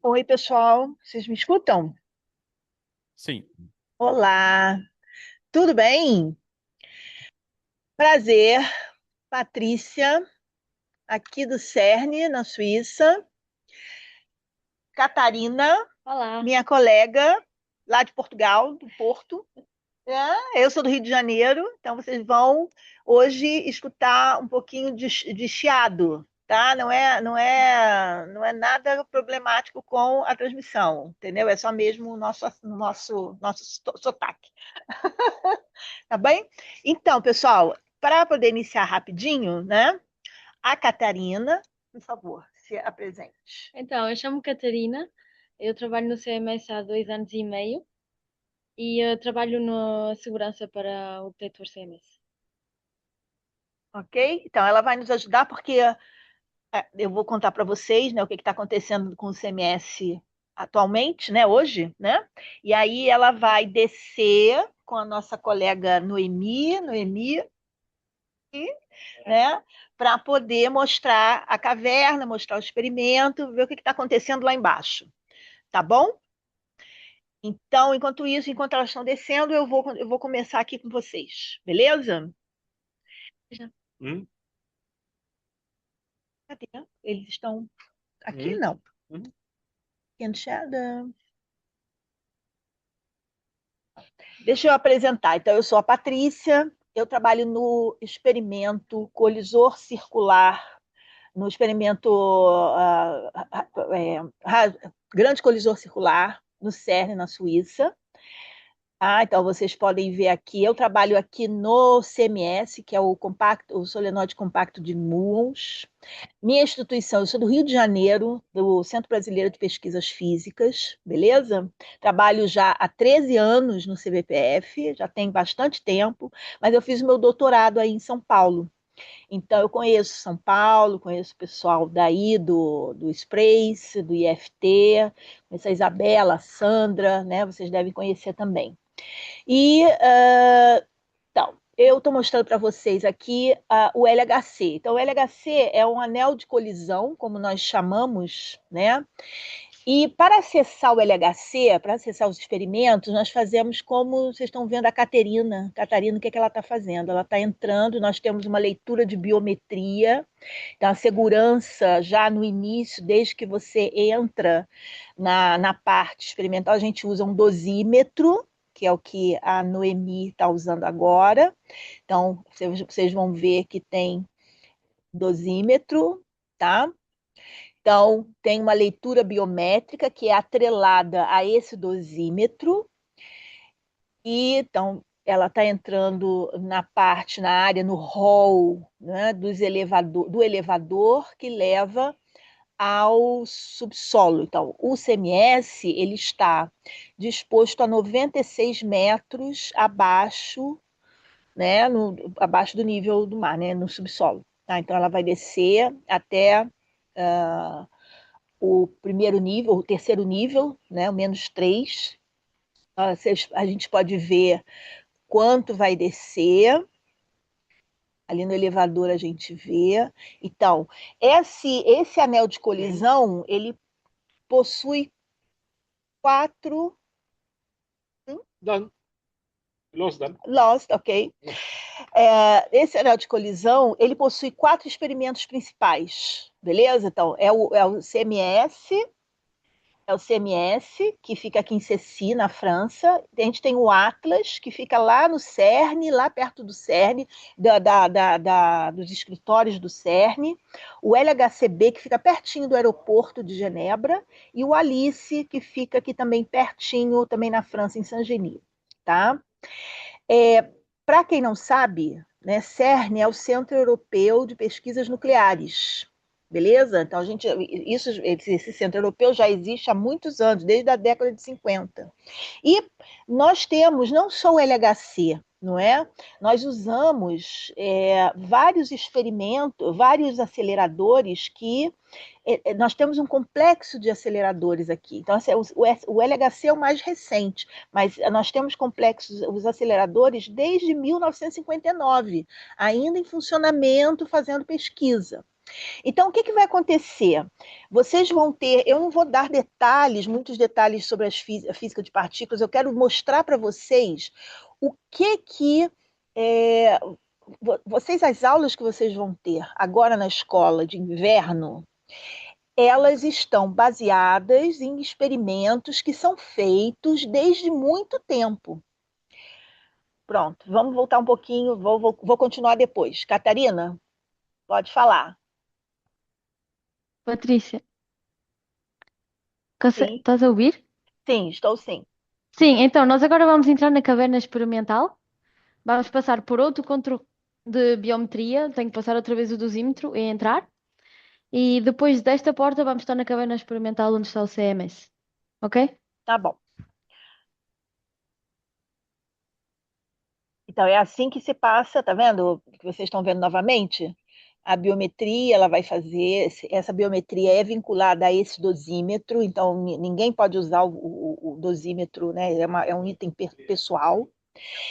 Oi, pessoal, vocês me escutam? Sim. Olá, tudo bem? Prazer, Patrícia, aqui do CERN, na Suíça. Catarina, Olá. minha colega, lá de Portugal, do Porto. Eu sou do Rio de Janeiro, então vocês vão hoje escutar um pouquinho de chiado, tá? Não é nada problemático com a transmissão, entendeu? É só mesmo o nosso sotaque. Tá bem? Então, pessoal, para poder iniciar rapidinho, né? A Catarina, por favor, se apresente. Então, eu chamo-me Catarina, eu trabalho no CMS há 2 anos e meio e trabalho na segurança para o detector CMS. Ok? Então, ela vai nos ajudar porque eu vou contar para vocês, né, o que está acontecendo com o CMS atualmente, né, hoje, né? E aí ela vai descer com a nossa colega Noemi, né, para poder mostrar a caverna, mostrar o experimento, ver o que está acontecendo lá embaixo. Tá bom? Então, enquanto isso, enquanto elas estão descendo, eu vou começar aqui com vocês, beleza? Já. Hum, Cadê? Eles estão aqui? hum, Não. hum. Can Shadow. Deixa eu apresentar. Então, eu sou a Patrícia, eu trabalho no experimento colisor circular, no experimento grande colisor circular, no CERN, na Suíça. Então vocês podem ver aqui, eu trabalho aqui no CMS, que é o solenoide compacto de muons. Minha instituição, eu sou do Rio de Janeiro, do Centro Brasileiro de Pesquisas Físicas, beleza? Trabalho já há 13 anos no CBPF, já tem bastante tempo, mas eu fiz o meu doutorado aí em São Paulo. Então, eu conheço São Paulo, conheço o pessoal daí do Sprace, do IFT, conheço a Isabela, a Sandra, né? Vocês devem conhecer também. E então, eu estou mostrando para vocês aqui o LHC. Então, o LHC é um anel de colisão, como nós chamamos, né? E para acessar o LHC, para acessar os experimentos, nós fazemos como vocês estão vendo a Catarina. Catarina, o que é que ela está fazendo? Ela está entrando, nós temos uma leitura de biometria, então a segurança já no início, desde que você entra na parte experimental, a gente usa um dosímetro, que é o que a Noemi está usando agora. Então, vocês vão ver que tem dosímetro, tá? Então, tem uma leitura biométrica que é atrelada a esse dosímetro, e então ela está entrando na área, no hall, né, do elevador que leva ao subsolo. Então, o CMS ele está disposto a 96 metros abaixo, né, abaixo do nível do mar, né, no subsolo. Tá? Então, ela vai descer até o primeiro nível, o terceiro nível, né, o -3. A gente pode ver quanto vai descer. Ali no elevador a gente vê. Então, esse anel de colisão, ele possui quatro. Done. Lost them. Lost, ok. Esse anel de colisão, ele possui quatro experimentos principais, beleza? Então, é o CMS, que fica aqui em Cessy, na França. A gente tem o Atlas, que fica lá no CERN, lá perto do CERN, dos escritórios do CERN. O LHCb, que fica pertinho do aeroporto de Genebra. E o Alice, que fica aqui também pertinho, também na França, em Saint-Genis. Tá? Para quem não sabe, né, CERN é o Centro Europeu de Pesquisas Nucleares. Beleza? Então, esse centro europeu já existe há muitos anos, desde a década de 50. E nós temos não só o LHC, não é? Nós usamos vários experimentos, vários aceleradores que nós temos um complexo de aceleradores aqui. Então, o LHC é o mais recente, mas nós temos complexos, os aceleradores, desde 1959, ainda em funcionamento, fazendo pesquisa. Então, o que que vai acontecer? Vocês vão ter, eu não vou dar detalhes, muitos detalhes sobre a física de partículas, eu quero mostrar para vocês o que é, vocês, as aulas que vocês vão ter agora na escola de inverno, elas estão baseadas em experimentos que são feitos desde muito tempo. Pronto, vamos voltar um pouquinho, vou continuar depois. Catarina, pode falar. Patrícia, Sim, estás a ouvir? sim, estou sim. Sim, então nós agora vamos entrar na caverna experimental. Vamos passar por outro controle de biometria. Tenho que passar outra vez o dosímetro e entrar. E depois desta porta vamos estar na caverna experimental onde está o CMS. Ok? Tá bom. Então, é assim que se passa, tá vendo? Que vocês estão vendo novamente? A biometria, ela vai fazer, essa biometria é vinculada a esse dosímetro, então ninguém pode usar o dosímetro, né? É um item pessoal.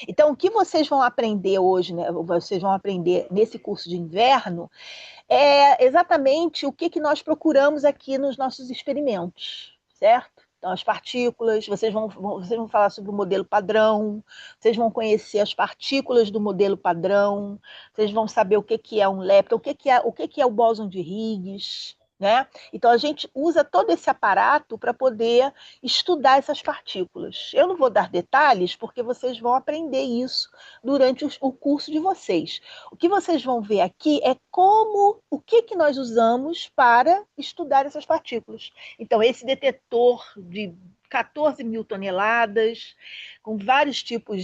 Então, o que vocês vão aprender hoje, né? Vocês vão aprender nesse curso de inverno, é exatamente o que que nós procuramos aqui nos nossos experimentos, certo? Então, as partículas, vocês vão falar sobre o modelo padrão, vocês vão conhecer as partículas do modelo padrão, vocês vão saber o que que é um lepton, o que que é o bóson de Higgs, né? Então, a gente usa todo esse aparato para poder estudar essas partículas. Eu não vou dar detalhes, porque vocês vão aprender isso durante o curso de vocês. O que vocês vão ver aqui é o que que nós usamos para estudar essas partículas. Então, esse detetor de 14 mil toneladas, com vários tipos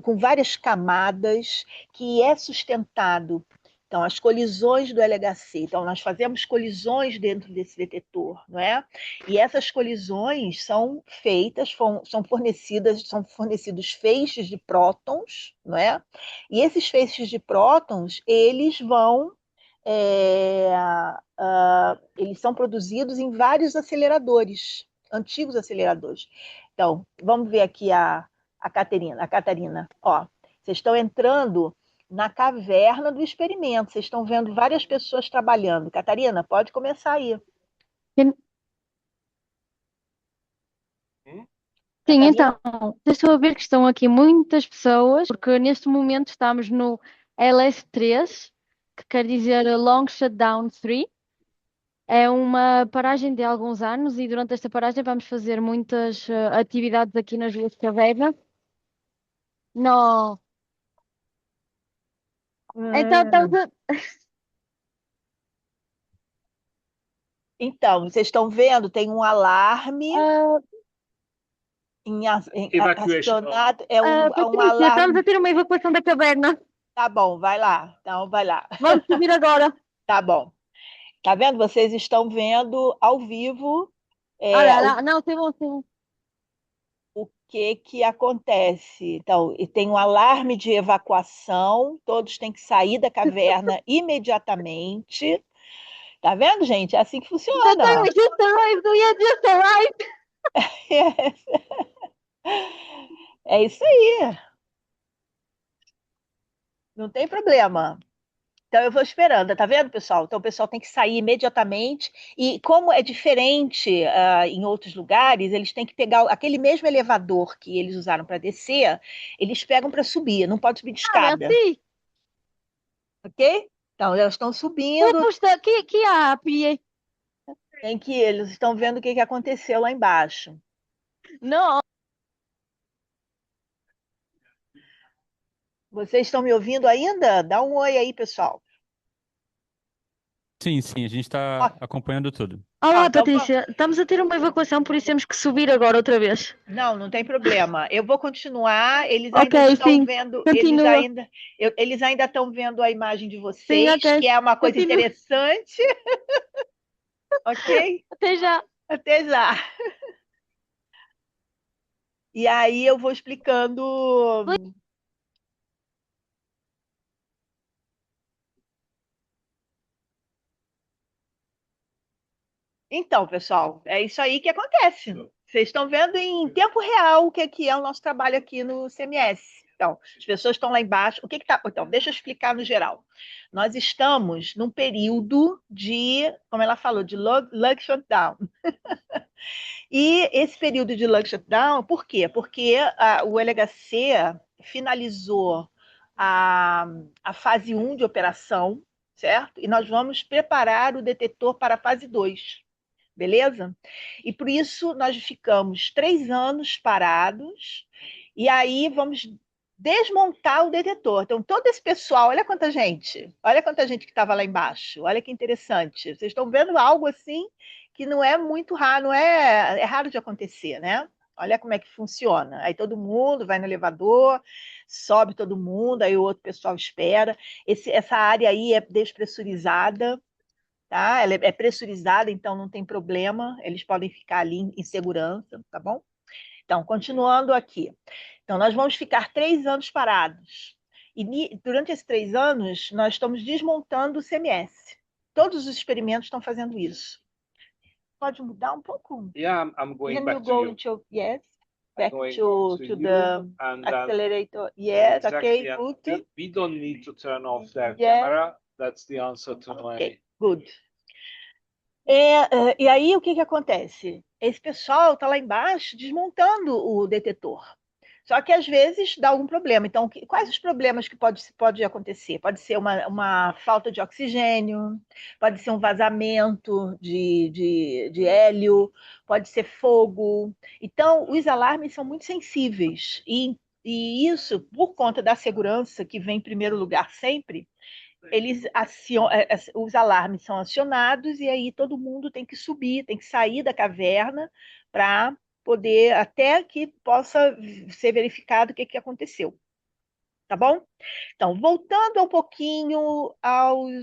com várias camadas, que é sustentado. Então, as colisões do LHC. Então, nós fazemos colisões dentro desse detetor, não é? E essas colisões são feitas, são fornecidos feixes de prótons, não é? E esses feixes de prótons, é, eles são produzidos em vários aceleradores, antigos aceleradores. Então, vamos ver aqui a Catarina. A Catarina, ó, vocês estão entrando na caverna do experimento, vocês estão vendo várias pessoas trabalhando. Catarina, pode começar aí. Sim, Catarina? então, vocês estão a ver que estão aqui muitas pessoas, porque neste momento estamos no LS3, que quer dizer Long Shutdown 3. É uma paragem de alguns anos e durante esta paragem vamos fazer muitas atividades aqui nas ruas de caverna. Não. Então, Hum. Então, vocês estão vendo, tem um alarme ah, Evacuation. acionado, é um Patrícia, estamos alarme. a ter uma evacuação da caverna. Tá bom, vai lá. Então, vai lá. Vamos subir agora. Tá bom. Tá vendo? Vocês estão vendo ao vivo Olha, o não, tem bom, sim. que que acontece. Então, e tem um alarme de evacuação, todos têm que sair da caverna imediatamente. Tá vendo, gente? É assim que The time funciona. we just arrived, we had just arrived. É isso aí. Não tem problema. Então eu vou esperando, tá vendo, pessoal? Então o pessoal tem que sair imediatamente. E como é diferente em outros lugares, eles têm que pegar aquele mesmo elevador que eles usaram para descer, eles pegam para subir, não pode subir de Ah, escada, merci. ok? Então elas estão subindo, Qui a appuyé? eles estão vendo o que que aconteceu lá embaixo. Non. Vocês estão me ouvindo ainda? Dá um oi aí, pessoal. Sim, sim, a gente Ó, está acompanhando tudo. Olá, então, Patrícia. Estamos a ter uma evacuação, por isso temos que subir agora outra vez. não, não tem problema. Eu vou continuar. Eles Ok, ainda estão sim. vendo, Continua. eles ainda estão vendo a imagem de Sim, vocês, ok. que é uma coisa Continua. interessante, ok? Até já. Até já. E aí eu vou explicando. Então, pessoal, é isso aí que acontece. Vocês estão vendo em tempo real o que é o nosso trabalho aqui no CMS. Então, as pessoas estão lá embaixo. O que está. Então, deixa eu explicar no geral. Nós estamos num período de, como ela falou, de lug shutdown. E esse período de lug shutdown, por quê? Porque o LHC finalizou a fase 1 de operação, certo? E nós vamos preparar o detetor para a fase 2. Beleza? E por isso nós ficamos 3 anos parados, e aí vamos desmontar o detetor. Então, todo esse pessoal, olha quanta gente que estava lá embaixo, olha que interessante. Vocês estão vendo algo assim que não é muito raro, é raro de acontecer, né? Olha como é que funciona. Aí todo mundo vai no elevador, sobe todo mundo, aí o outro pessoal espera. Essa área aí é despressurizada, tá? Ela é pressurizada, então não tem problema, eles podem ficar ali em segurança, tá bom? Então, continuando aqui. Então, nós vamos ficar 3 anos parados. E durante esses 3 anos, nós estamos desmontando o CMS. Todos os experimentos estão fazendo isso. Pode mudar um pouco? Yeah, I'm going Can back you go to you. into, yes, I'm back going to you, the and accelerator? Yes, exactly, okay, yeah. good. We don't need to turn off the Yeah. camera. That's the answer to Okay, my. good. E aí, o que acontece? Esse pessoal está lá embaixo desmontando o detetor. Só que às vezes dá algum problema. Então, quais os problemas que pode acontecer? Pode ser uma falta de oxigênio, pode ser um vazamento de hélio, pode ser fogo. Então, os alarmes são muito sensíveis. E isso, por conta da segurança que vem em primeiro lugar sempre, os alarmes são acionados e aí todo mundo tem que subir, tem que sair da caverna para poder, até que possa ser verificado o que aconteceu. Tá bom? Então, voltando um pouquinho aos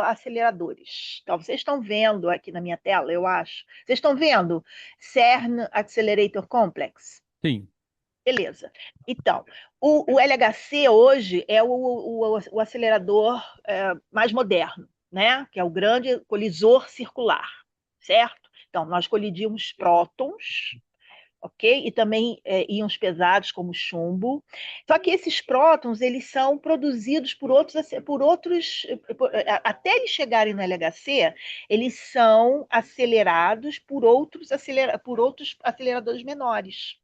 aceleradores. Então, vocês estão vendo aqui na minha tela, eu acho. Vocês estão vendo CERN Accelerator Complex? Sim. Beleza. Então, o LHC hoje é o acelerador mais moderno, né? Que é o grande colisor circular, certo? Então, nós colidimos prótons, ok? E também íons pesados como chumbo. Só que esses prótons, eles são produzidos por outros até eles chegarem no LHC, eles são acelerados por outros aceleradores menores.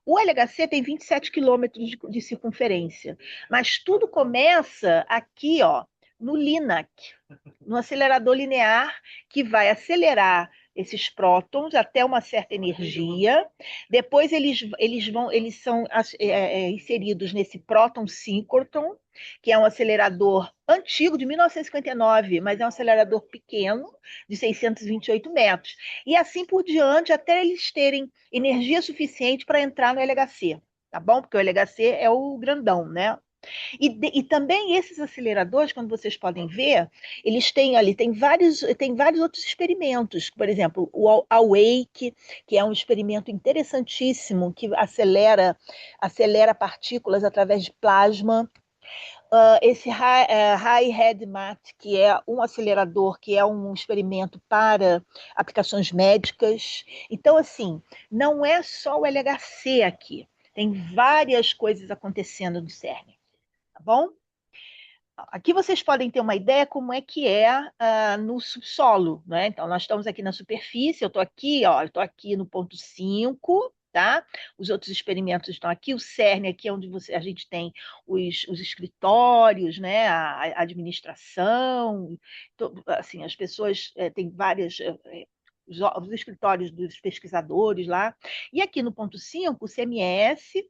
O LHC tem 27 quilômetros de circunferência, mas tudo começa aqui, ó, no LINAC, no acelerador linear, que vai acelerar esses prótons até uma certa energia. Depois eles são inseridos nesse próton síncrotron, que é um acelerador antigo, de 1959, mas é um acelerador pequeno, de 628 metros. E assim por diante, até eles terem energia suficiente para entrar no LHC, tá bom? Porque o LHC é o grandão, né? E também esses aceleradores, quando vocês podem ver, eles têm ali, tem vários outros experimentos. Por exemplo, o Awake, que é um experimento interessantíssimo, que acelera partículas através de plasma. Esse High Head Mat, que é um acelerador, que é um experimento para aplicações médicas. Então, assim, não é só o LHC aqui. Tem várias coisas acontecendo no CERN. Tá bom? Aqui vocês podem ter uma ideia como é que é no subsolo, né? Então, nós estamos aqui na superfície, eu estou aqui no ponto 5, tá? Os outros experimentos estão aqui, o CERN aqui é onde a gente tem os escritórios, né? A administração, assim, as pessoas têm várias... os escritórios dos pesquisadores lá. E aqui no ponto 5, o CMS,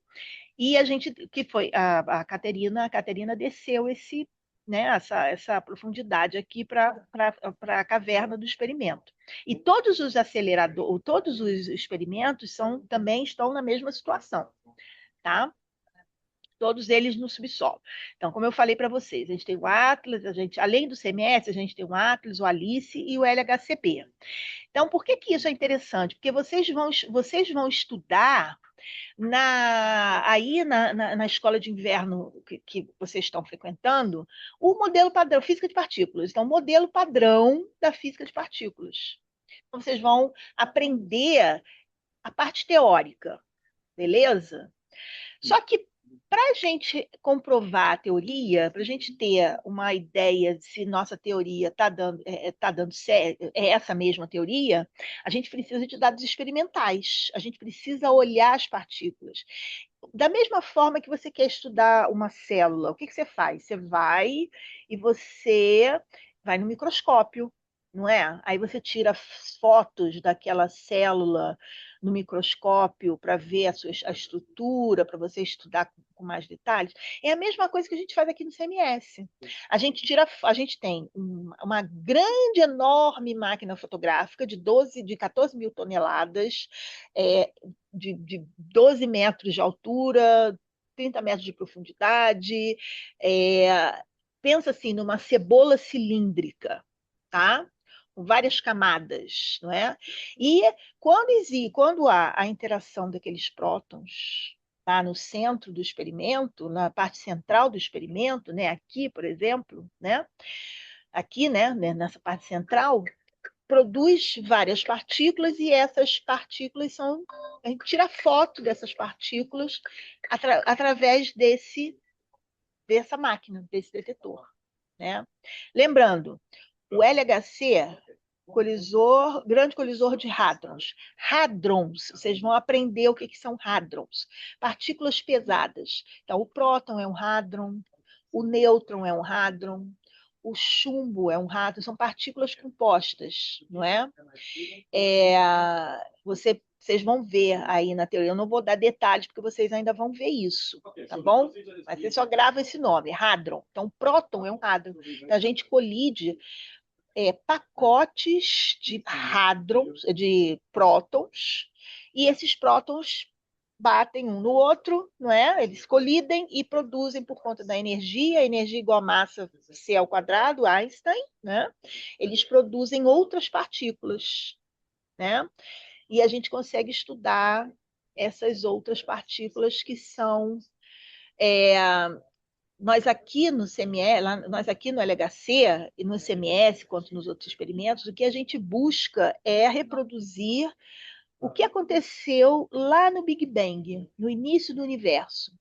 e a gente, que foi a Caterina desceu essa profundidade aqui para a caverna do experimento. E todos os experimentos também estão na mesma situação, tá? Todos eles no subsolo. Então, como eu falei para vocês, a gente tem o Atlas, além do CMS, a gente tem o Atlas, o Alice e o LHCb. Então, por que isso é interessante? Porque vocês vão estudar aí na escola de inverno que vocês estão frequentando, o modelo padrão, física de partículas. Então, o modelo padrão da física de partículas. Então, vocês vão aprender a parte teórica, beleza? Só que para a gente comprovar a teoria, para a gente ter uma ideia de se nossa teoria tá dando certo, é essa mesma teoria, a gente precisa de dados experimentais, a gente precisa olhar as partículas. Da mesma forma que você quer estudar uma célula, o que você faz? Você vai e você vai no microscópio, não é? Aí você tira fotos daquela célula no microscópio para ver a estrutura, para você estudar com mais detalhes. É a mesma coisa que a gente faz aqui no CMS. A gente tem uma grande, enorme máquina fotográfica de 14 mil toneladas, de 12 metros de altura, 30 metros de profundidade. Pensa assim numa cebola cilíndrica, tá? Com várias camadas, não é? E quando há a interação daqueles prótons, tá, no centro do experimento, na parte central do experimento, né, aqui, por exemplo, né, aqui, né, nessa parte central, produz várias partículas e essas partículas são. A gente tira foto dessas partículas através dessa máquina, desse detetor, né? Lembrando, o LHC, grande colisor de hadrons. Hadrons, vocês vão aprender o que são hadrons. Partículas pesadas. Então, o próton é um hadron, o nêutron é um hadron, o chumbo é um hadron, são partículas compostas, não é? Vocês vão ver aí na teoria, eu não vou dar detalhes, porque vocês ainda vão ver isso, tá bom? Mas você só grava esse nome, hadron. Então, próton é um hadron. Então, a gente colide pacotes de hadrons, de prótons, e esses prótons batem um no outro, não é? Eles colidem e produzem por conta da energia, energia igual a massa C ao quadrado, Einstein, né? Eles produzem outras partículas, né? E a gente consegue estudar essas outras partículas que são nós aqui no CMS, nós aqui no LHC e no CMS, quanto nos outros experimentos, o que a gente busca é reproduzir o que aconteceu lá no Big Bang, no início do universo.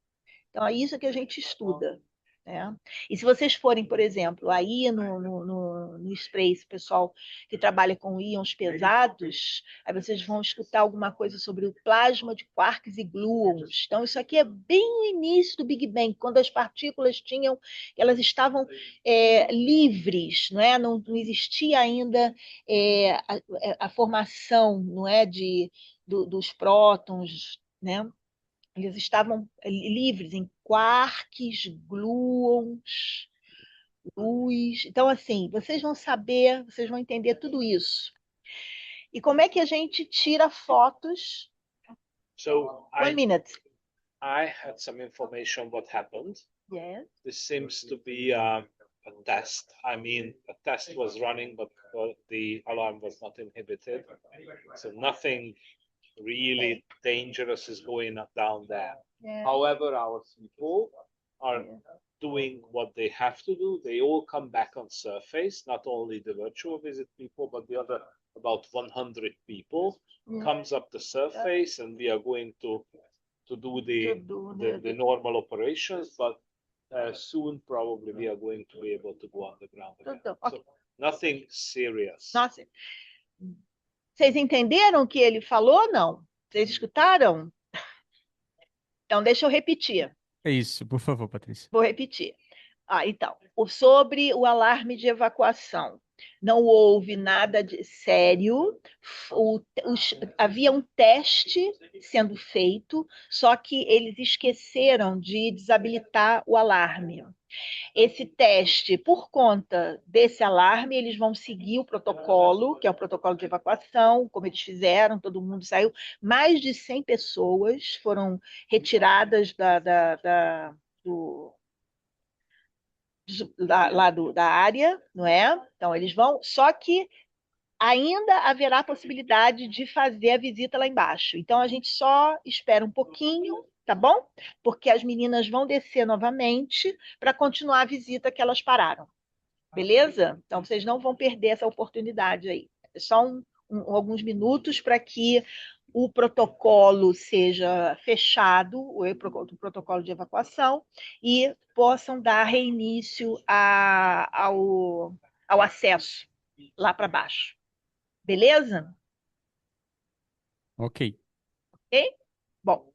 Então, é isso que a gente estuda. Né? E se vocês forem, por exemplo, aí no Space, pessoal que trabalha com íons pesados, aí vocês vão escutar alguma coisa sobre o plasma de quarks e gluons. Então, isso aqui é bem o início do Big Bang, quando as partículas elas estavam livres, não é? Não existia ainda a formação, não é, dos prótons, né? Eles estavam livres em quarks, gluons, luz. Então, assim, vocês vão saber, vocês vão entender tudo isso. E como é que a gente tira fotos? So One minute. I had some information what happened. Yes. This seems to be a test. I mean, a test was running, but the alarm was not inhibited. So nothing really dangerous is going down there. Yeah. However, our people are doing what they have to do. They all come back on surface, not only the virtual visit people, but the other about 100 people comes up the surface, and we are going to do the normal operations, but soon probably we are going to be able to go underground again. Okay. So nothing serious. Nossa. Vocês entenderam o que ele falou, não? Vocês escutaram? Então, deixa eu repetir. É isso, por favor, Patrícia. Vou repetir. Então, sobre o alarme de evacuação. Não houve nada de sério, havia um teste sendo feito, só que eles esqueceram de desabilitar o alarme. Esse teste, por conta desse alarme, eles vão seguir o protocolo, que é o protocolo de evacuação, como eles fizeram, todo mundo saiu. Mais de 100 pessoas foram retiradas da área, não é? Então, eles vão, só que ainda haverá a possibilidade de fazer a visita lá embaixo. Então, a gente só espera um pouquinho, tá bom? Porque as meninas vão descer novamente para continuar a visita que elas pararam. Beleza? Então, vocês não vão perder essa oportunidade aí. É só alguns minutos para que o protocolo seja fechado, o protocolo de evacuação, e possam dar reinício ao acesso lá para baixo. Beleza? Ok. Ok? Bom,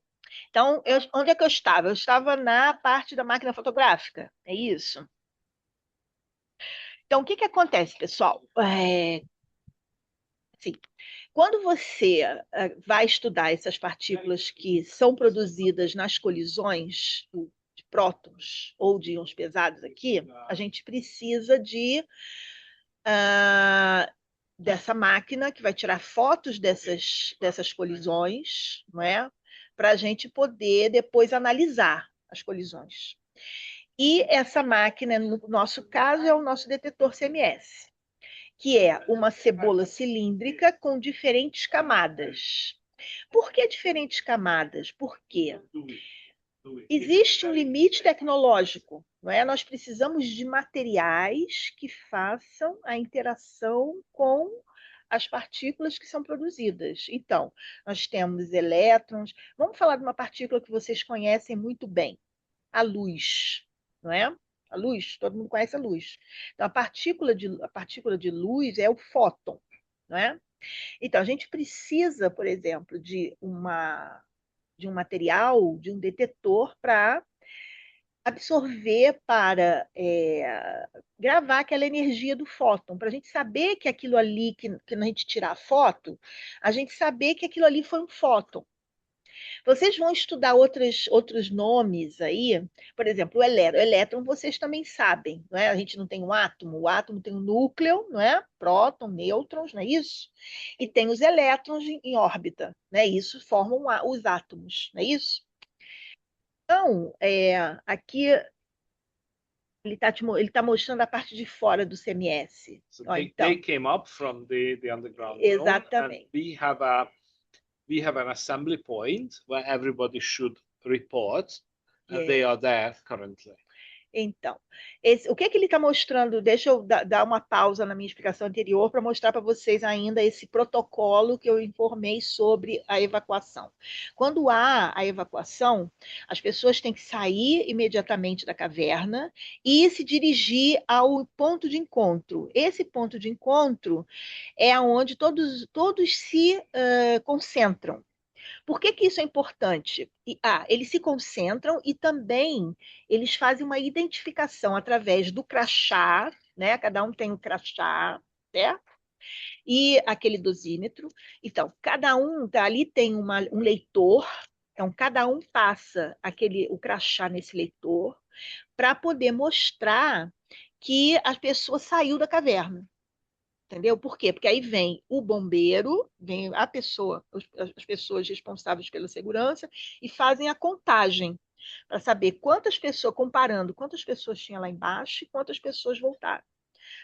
então, onde é que eu estava? Eu estava na parte da máquina fotográfica, é isso? Então, o que que acontece, pessoal? Assim, quando você vai estudar essas partículas que são produzidas nas colisões de prótons ou de íons pesados aqui, a gente precisa dessa máquina que vai tirar fotos dessas colisões, não é? Para a gente poder depois analisar as colisões. E essa máquina, no nosso caso, é o nosso detetor CMS, que é uma cebola cilíndrica com diferentes camadas. Por que diferentes camadas? Porque existe um limite tecnológico, não é? Nós precisamos de materiais que façam a interação com as partículas que são produzidas. Então, nós temos elétrons. Vamos falar de uma partícula que vocês conhecem muito bem, a luz, não é? A luz, todo mundo conhece a luz. Então, a partícula de luz é o fóton, não é? Então, a gente precisa, por exemplo, de um material, de um detetor para absorver, para gravar aquela energia do fóton, para a gente saber que aquilo ali, que a gente tirar a foto, a gente saber que aquilo ali foi um fóton. Vocês vão estudar outros nomes aí, por exemplo, o elétron. O elétron vocês também sabem, não é? A gente não tem um átomo, o átomo tem um núcleo, não é? Próton, nêutrons, não é isso? E tem os elétrons em órbita, né? Isso formam os átomos, não é isso? Então, aqui ele tá mostrando a parte de fora do CMS. So Ó, they então, came up from the underground zone, and exatamente. we have an assembly point where everybody should report, and Yeah. they are there currently. Então, o que que ele está mostrando? Deixa eu dar uma pausa na minha explicação anterior para mostrar para vocês ainda esse protocolo que eu informei sobre a evacuação. Quando há a evacuação, as pessoas têm que sair imediatamente da caverna e se dirigir ao ponto de encontro. Esse ponto de encontro é onde todos se concentram. Por que que isso é importante? Eles se concentram e também eles fazem uma identificação através do crachá, né? Cada um tem um crachá, certo? E aquele dosímetro. Então, cada um ali tem um leitor. Então, cada um passa o crachá nesse leitor para poder mostrar que a pessoa saiu da caverna. Entendeu? Por quê? Porque aí vem o bombeiro, vem a pessoa, as pessoas responsáveis pela segurança e fazem a contagem para saber quantas pessoas, comparando quantas pessoas tinha lá embaixo e quantas pessoas voltaram,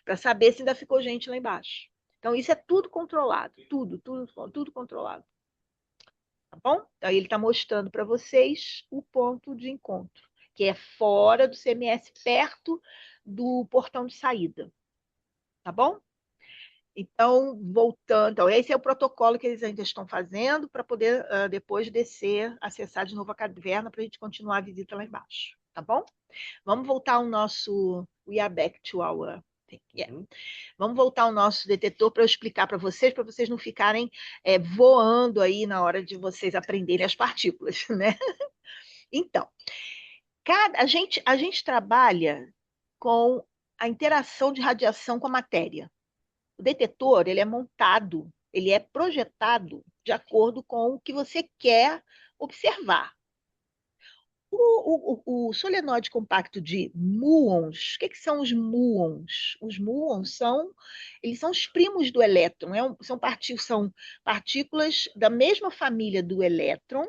para saber se ainda ficou gente lá embaixo. Então, isso é tudo controlado, tudo controlado. Tá bom? Então, ele está mostrando para vocês o ponto de encontro, que é fora do CMS, perto do portão de saída. Tá bom? Então, voltando, então, esse é o protocolo que eles ainda estão fazendo para poder depois descer, acessar de novo a caverna para a gente continuar a visita lá embaixo, tá bom? Vamos voltar ao nosso. We are back to our. Yeah. Vamos voltar ao nosso detetor para eu explicar para vocês não ficarem voando aí na hora de vocês aprenderem as partículas, né? Então, a gente trabalha com a interação de radiação com a matéria. O detetor, ele é montado, ele é projetado de acordo com o que você quer observar. O solenoide compacto de muons, o que são os muons? Os muons eles são os primos do elétron, são partículas da mesma família do elétron,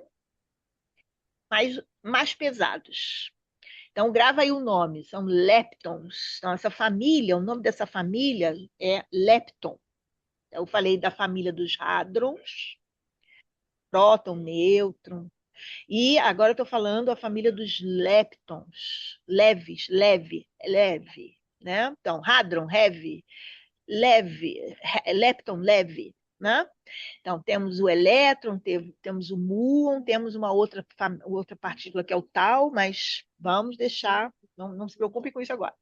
mas mais pesados. Então, grava aí o nome, são leptons. Então, o nome dessa família é lepton. Eu falei da família dos hadrons, próton, nêutron. E agora eu estou falando a família dos leptons, leve, né? Então, hadron, heavy, leve, lepton, leve, né? Então, temos o elétron, temos o muon, temos uma outra partícula que é o tau, mas vamos deixar, não se preocupe com isso agora.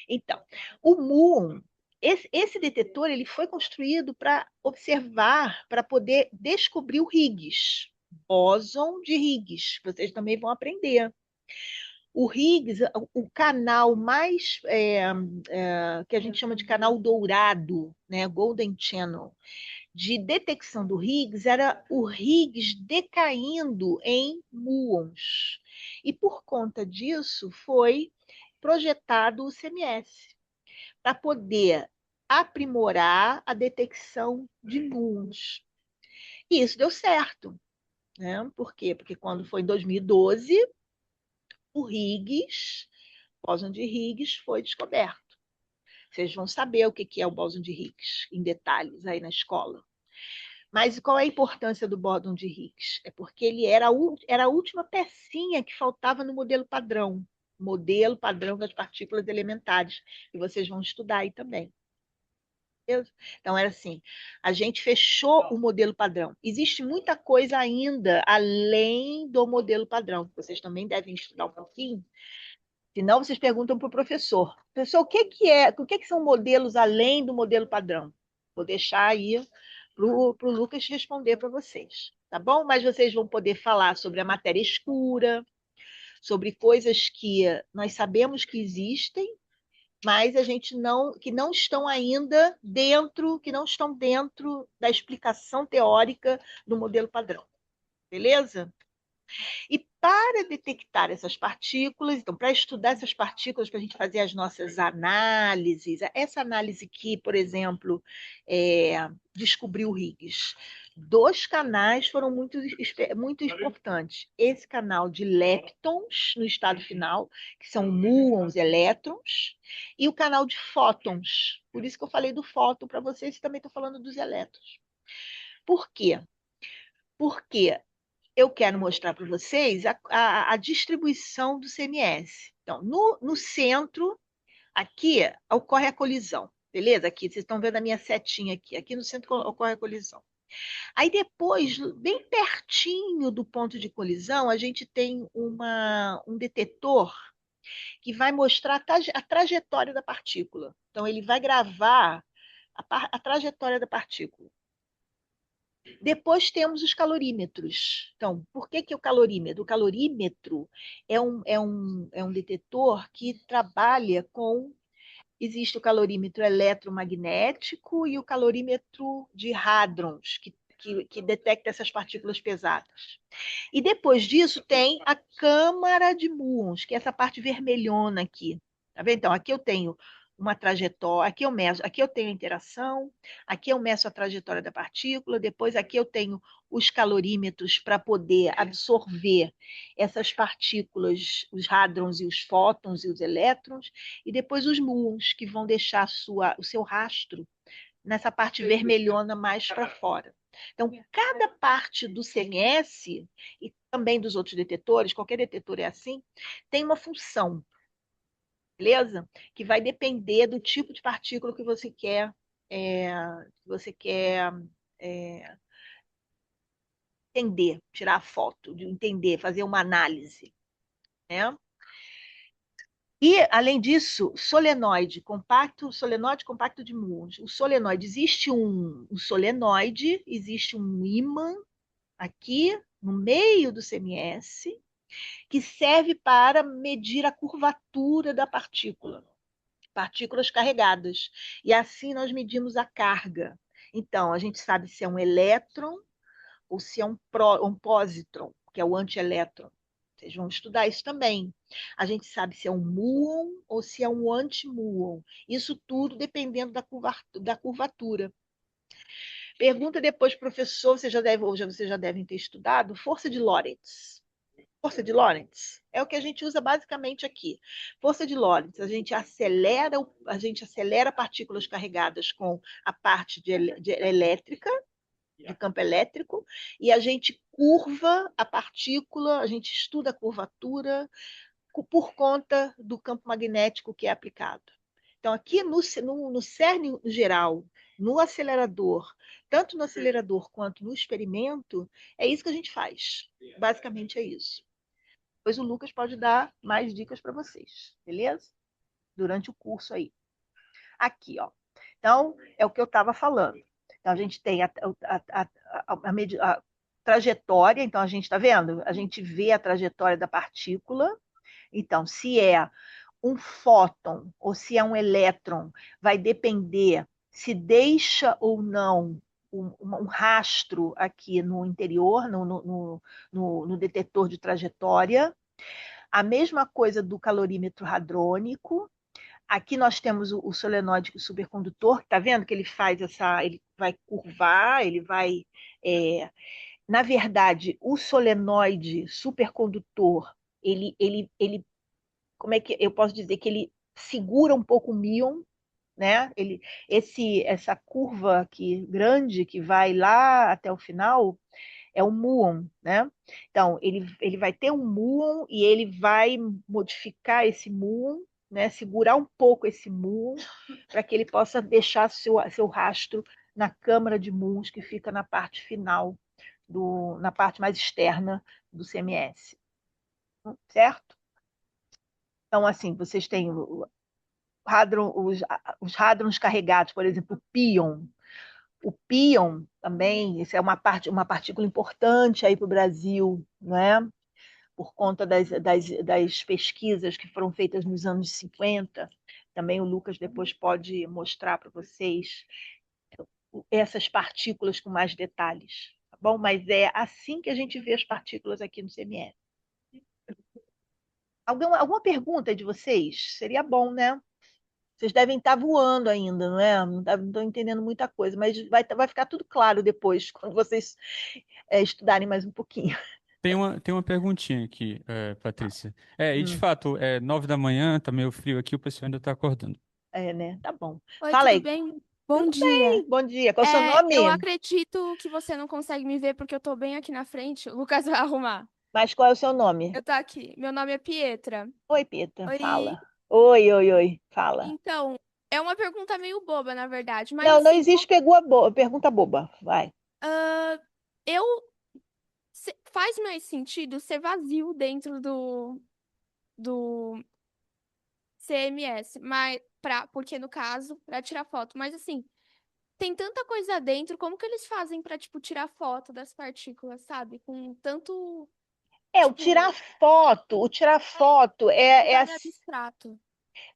Então, o muon, esse detetor, ele foi construído para observar, para poder descobrir o Higgs, bóson de Higgs, vocês também vão aprender. O Higgs, o canal mais que a gente chama de canal dourado, né, Golden Channel, de detecção do Higgs era o Higgs decaindo em muons. E por conta disso foi projetado o CMS para poder aprimorar a detecção de muons. E isso deu certo, né? Por quê? Porque quando foi em 2012, o Higgs, o bóson de Higgs, foi descoberto. Vocês vão saber o que é o bóson de Higgs em detalhes aí na escola. Mas qual é a importância do bóson de Higgs? É porque ele era a última pecinha que faltava no modelo padrão das partículas elementares, que vocês vão estudar aí também. Então, era assim, a gente fechou o modelo padrão. Existe muita coisa ainda além do modelo padrão, que vocês também devem estudar um pouquinho. Senão, vocês perguntam para o professor. Professor, o que são modelos além do modelo padrão? Vou deixar aí para o Lucas responder para vocês, tá bom? Mas vocês vão poder falar sobre a matéria escura, sobre coisas que nós sabemos que existem, mas que não estão ainda dentro, que não estão dentro da explicação teórica do modelo padrão. Beleza? E para detectar essas partículas, então, para estudar essas partículas, para a gente fazer as nossas análises, essa análise que, por exemplo, descobriu o Higgs, 2 canais foram muito importantes. Esse canal de leptons no estado final, que são muons, elétrons, e o canal de fótons. Por isso que eu falei do fóton para vocês e também estou falando dos elétrons. Por quê? Porque eu quero mostrar para vocês a distribuição do CMS. Então, no centro, aqui ocorre a colisão, beleza? Aqui, vocês estão vendo a minha setinha aqui. Aqui no centro ocorre a colisão. Aí depois, bem pertinho do ponto de colisão, a gente tem um detetor que vai mostrar a trajetória da partícula. Então, ele vai gravar a trajetória da partícula. Depois temos os calorímetros. Então, por que o calorímetro? O calorímetro é um detetor que trabalha com. Existe o calorímetro eletromagnético e o calorímetro de hadrons, que detecta essas partículas pesadas. E depois disso tem a câmara de muons, que é essa parte vermelhona aqui. Tá vendo? Então, aqui eu tenho uma trajetória, aqui eu tenho a interação, aqui eu meço a trajetória da partícula, depois aqui eu tenho os calorímetros para poder absorver essas partículas, os hadrons e os fótons e os elétrons, e depois os muons, que vão deixar o seu rastro nessa parte vermelhona mais para fora. Então, cada parte do CMS e também dos outros detetores, qualquer detetor é assim, tem uma função, beleza? Que vai depender do tipo de partícula que você quer, é, entender, tirar a foto, de entender, fazer uma análise, né? E, além disso, solenoide compacto de muons. O solenoide, existe um solenoide, existe um ímã aqui no meio do CMS, que serve para medir a curvatura da partícula, partículas carregadas. E assim nós medimos a carga. Então, a gente sabe se é um elétron ou se é um pósitron, que é o antielétron. Vocês vão estudar isso também. A gente sabe se é um muon ou se é um antimuon. Isso tudo dependendo da curvatura. Pergunta depois, professor, vocês já devem ter estudado, força de Lorentz. Força de Lorentz é o que a gente usa basicamente aqui. Força de Lorentz, a gente acelera partículas carregadas com a parte de elétrica, de campo elétrico, e a gente curva a partícula, a gente estuda a curvatura por conta do campo magnético que é aplicado. Então, aqui no CERN geral no acelerador, tanto no acelerador quanto no experimento, é isso que a gente faz. Basicamente é isso. Depois o Lucas pode dar mais dicas para vocês, beleza? Durante o curso aí. Aqui, ó. Então, é o que eu estava falando. Então, a gente tem a trajetória, então a gente está vendo? A gente vê a trajetória da partícula. Então, se é um fóton ou se é um elétron, vai depender se deixa ou não um rastro aqui no interior, no detetor de trajetória. A mesma coisa do calorímetro hadrônico. Aqui nós temos o solenoide supercondutor, tá vendo que ele faz ele vai curvar, ele vai. Na verdade, o solenoide supercondutor, como é que eu posso dizer que ele segura um pouco o míon, né? Essa curva aqui grande que vai lá até o final é o muon, né? Então, ele vai ter um muon e ele vai modificar esse muon, né? Segurar um pouco esse muon para que ele possa deixar seu rastro na câmara de muons que fica na parte final, na parte mais externa do CMS. Certo? Então, assim, vocês têm os hadrons carregados, por exemplo, o pion. O pion também, isso é uma partícula importante aí para o Brasil, não é? Por conta das pesquisas que foram feitas nos anos 50. Também o Lucas depois pode mostrar para vocês essas partículas com mais detalhes, tá bom? Mas é assim que a gente vê as partículas aqui no CMS. Alguma pergunta de vocês? Seria bom, né? Vocês devem estar voando ainda, não é? Não estão entendendo muita coisa, mas vai ficar tudo claro depois, quando vocês estudarem mais um pouquinho. Tem uma perguntinha aqui, Patrícia. E de Hum, fato, 9 da manhã, tá meio frio aqui, o pessoal ainda tá acordando. né? Tá bom. Oi, Fala tudo aí. bem? Bom Tudo dia. bem? Bom dia. Qual é o seu Eu nome? acredito que você não consegue me ver porque eu tô bem aqui na frente. O Lucas vai arrumar. Mas qual é o seu nome? Eu tô aqui. Meu nome é Pietra. Oi, Pita. Oi. Fala. Oi, oi, oi. Fala. Então, é uma pergunta meio boba, na verdade, mas Não, não assim, existe pergunta boba. Vai. ah, eu faz mais sentido ser vazio dentro do CMS, mas porque no caso, para tirar foto, mas assim, tem tanta coisa dentro, como que eles fazem pra, tipo, tirar foto das partículas, sabe? Com tanto, tipo, O tirar foto fica meio abstrato.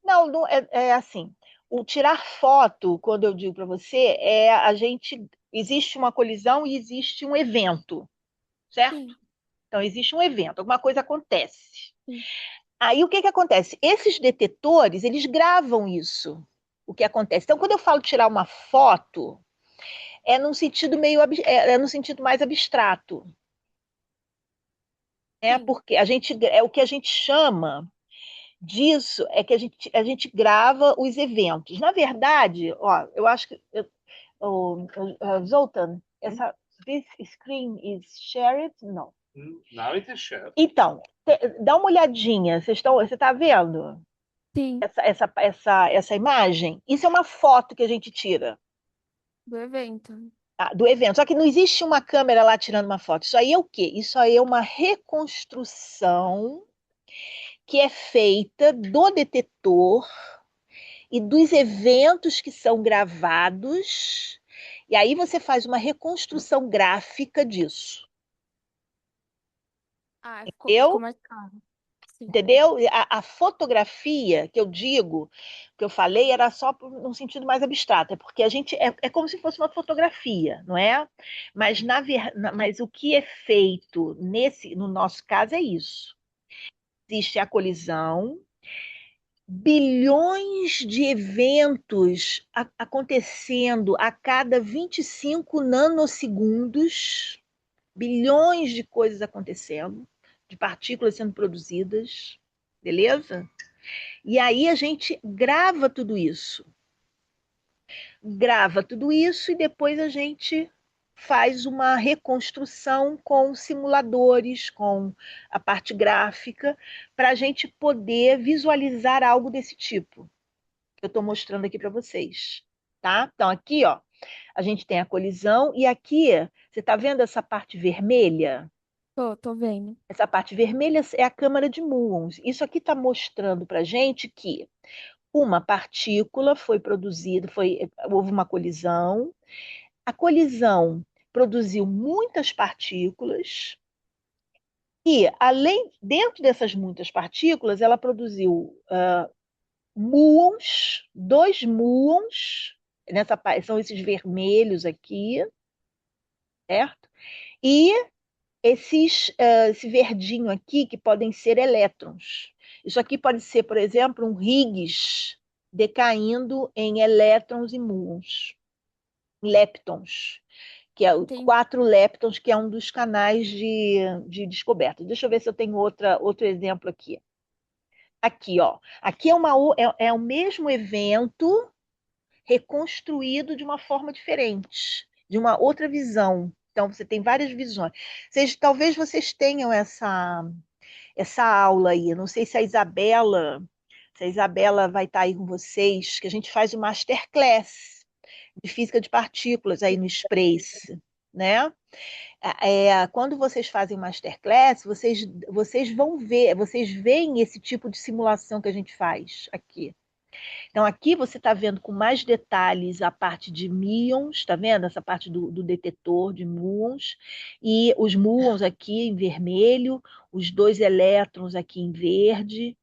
não, não é assim. O tirar foto, quando eu digo para você, existe uma colisão e existe um evento, certo? Sim, Então existe um evento, alguma coisa acontece. sim, Aí o que que acontece? Esses detetores, eles gravam isso, o que acontece. Então, quando eu falo tirar uma foto, é num sentido é num sentido mais abstrato. sim. Porque o que a gente chama disso é que a gente grava os eventos. Na verdade, ó, eu acho que Zoltan, this screen is shared? Não. Now it is shared. Então, dá uma olhadinha. Você está vendo Sim, essa imagem? Isso é uma foto que a gente tira, do evento. tá, do evento. Só que não existe uma câmera lá tirando uma foto. Isso aí é o quê? Isso aí é uma reconstrução que é feita do detetor e dos eventos que são gravados. E aí você faz uma reconstrução gráfica disso. Ah, ficou Entendeu? mais claro. Sim, Entendeu? A fotografia que eu digo, que eu falei, era só num sentido mais abstrato, é porque a gente é como se fosse uma fotografia, não é? Mas o que é feito no nosso caso é isso. Existe a colisão, bilhões de eventos acontecendo a cada 25 nanosegundos, bilhões de coisas acontecendo, de partículas sendo produzidas, beleza? E aí a gente grava tudo isso e depois a gente faz uma reconstrução com simuladores, com a parte gráfica, para a gente poder visualizar algo desse tipo que eu estou mostrando aqui para vocês, tá? Então aqui, ó, A gente tem a colisão, e aqui, você está vendo essa parte vermelha? Tô vendo. Essa parte vermelha é a câmara de muons. Isso aqui está mostrando para a gente que uma partícula foi produzida, houve uma colisão. A colisão produziu muitas partículas e, dentro dessas muitas partículas, ela produziu muons, 2 muons, são esses vermelhos aqui, certo? E esse verdinho aqui, que podem ser elétrons. Isso aqui pode ser, por exemplo, um Higgs decaindo em elétrons e muons, leptons, que é o Entendi. 4 leptons, que é um dos canais de descoberta. Deixa eu ver se eu tenho outro exemplo aqui. Aqui, ó. Aqui é o mesmo evento reconstruído de uma forma diferente, de uma outra visão. Então, você tem várias visões. Talvez vocês tenham essa aula aí. Não sei se a Isabela vai estar aí com vocês, que a gente faz o Masterclass de física de partículas aí no Sprace, né? Quando vocês fazem Masterclass, vocês vão ver, vocês veem esse tipo de simulação que a gente faz aqui. Então, aqui você está vendo com mais detalhes a parte de muons, está vendo? Essa parte do detetor de muons, e os muons aqui em vermelho, os 2 elétrons aqui em verde,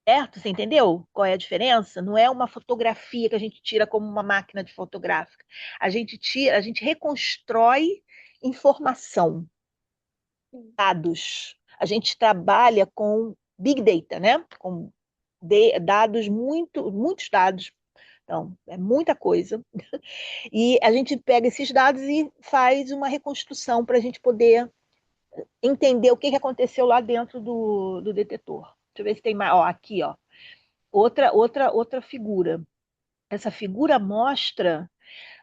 certo? Você entendeu qual é a diferença? Não é uma fotografia que a gente tira como uma máquina de fotográfica. A gente reconstrói informação, dados. A gente trabalha com Big Data, né? Com dados, muitos dados. Então, é muita coisa. E a gente pega esses dados e faz uma reconstrução para a gente poder entender o que aconteceu lá dentro do detetor. Deixa eu ver se tem mais. Ó, aqui, ó. Outra figura. Essa figura mostra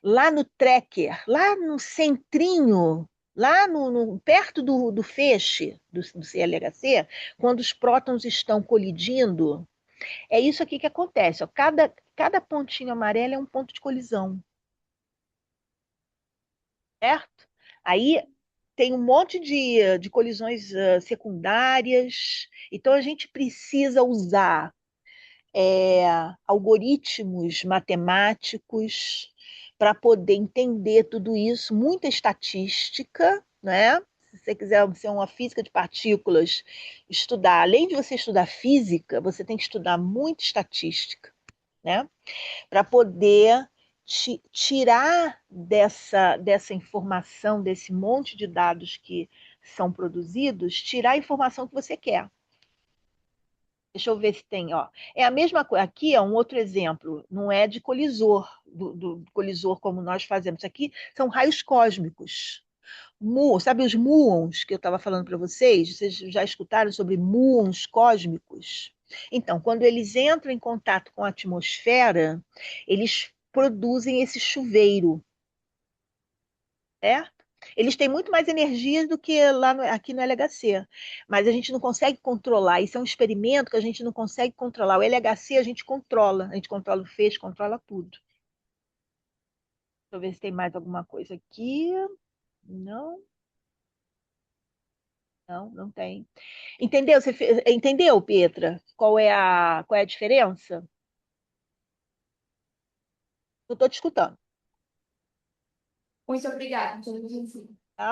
lá no tracker, lá no centrinho, lá perto do feixe do CLHC, quando os prótons estão colidindo, é isso aqui que acontece. Ó. Cada pontinho amarelo é um ponto de colisão, certo? Aí tem um monte de colisões secundárias, então a gente precisa usar algoritmos matemáticos para poder entender tudo isso, muita estatística, né? Se você quiser ser uma física de partículas, estudar, além de você estudar física, você tem que estudar muita estatística, né? Para poder tirar dessa informação, desse monte de dados que são produzidos, tirar a informação que você quer. Deixa eu ver se tem, ó. É a mesma coisa. Aqui é um outro exemplo. Não é de colisor, do colisor como nós fazemos. Isso aqui são raios cósmicos. Sabe os muons que eu estava falando para vocês? Vocês já escutaram sobre muons cósmicos? Então, quando eles entram em contato com a atmosfera, eles produzem esse chuveiro, certo? Eles têm muito mais energia do que aqui no LHC, mas a gente não consegue controlar. Isso é um experimento que a gente não consegue controlar. O LHC a gente controla o feixe, controla tudo. Deixa eu ver se tem mais alguma coisa aqui. Não, não tem. Entendeu? Entendeu, Petra? Qual é a diferença? Eu estou te escutando. Muito obrigada.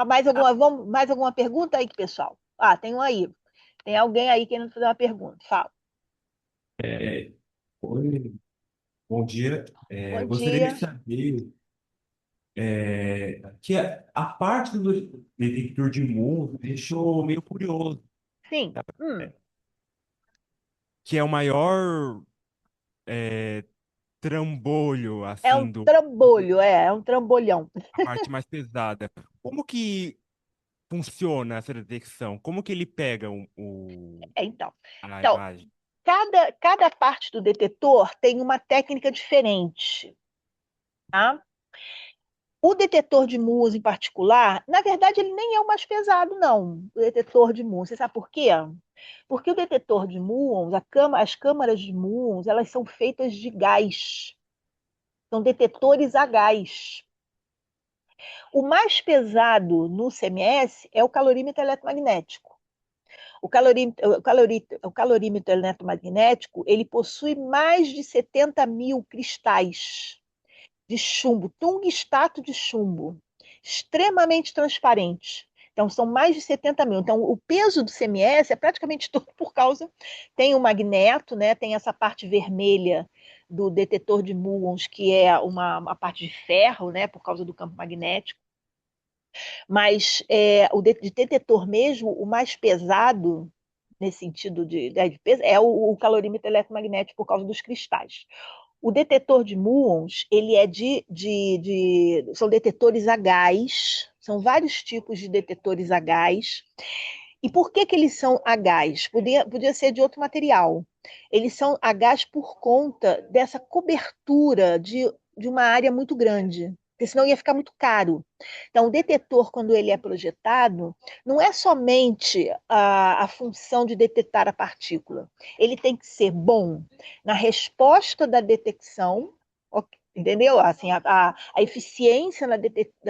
Mais alguma pergunta aí, pessoal? Ah, tem um aí. Tem alguém aí querendo fazer uma pergunta. Fala. Oi, bom dia. Bom Gostaria de dia. saber que a parte do detector de mundo me deixou meio curioso, Sim. Que é o maior é, trambolho, É um assim, trambolho, é um trambolhão. a parte mais pesada. Como que funciona essa detecção? Como que ele pega Então, a então imagem? cada parte do detetor tem uma técnica diferente, tá? O detetor de muons em particular, na verdade, ele nem é o mais pesado, não, o detetor de muons. Você sabe por quê? Porque o detetor de muons, as câmaras de muons, elas são feitas de gás. São detetores a gás. O mais pesado no CMS é o calorímetro eletromagnético. O calorímetro eletromagnético, ele possui mais de 70 mil cristais de chumbo, tungstato de chumbo, extremamente transparente. Então, são mais de 70 mil. Então, o peso do CMS é praticamente todo por causa. Tem o magneto, né? Tem essa parte vermelha do detetor de muons, que é uma parte de ferro, né? Por causa do campo magnético. Mas o de detetor mesmo, o mais pesado, nesse sentido de peso, é o calorímetro eletromagnético por causa dos cristais. O detetor de muons, ele é são detetores a gás, são vários tipos de detetores a gás. E por que eles são a gás? Podia ser de outro material. Eles são a gás por conta dessa cobertura de uma área muito grande, porque senão ia ficar muito caro. Então, o detetor, quando ele é projetado, não é somente a função de detectar a partícula. Ele tem que ser bom na resposta da detecção, entendeu? Assim, a eficiência na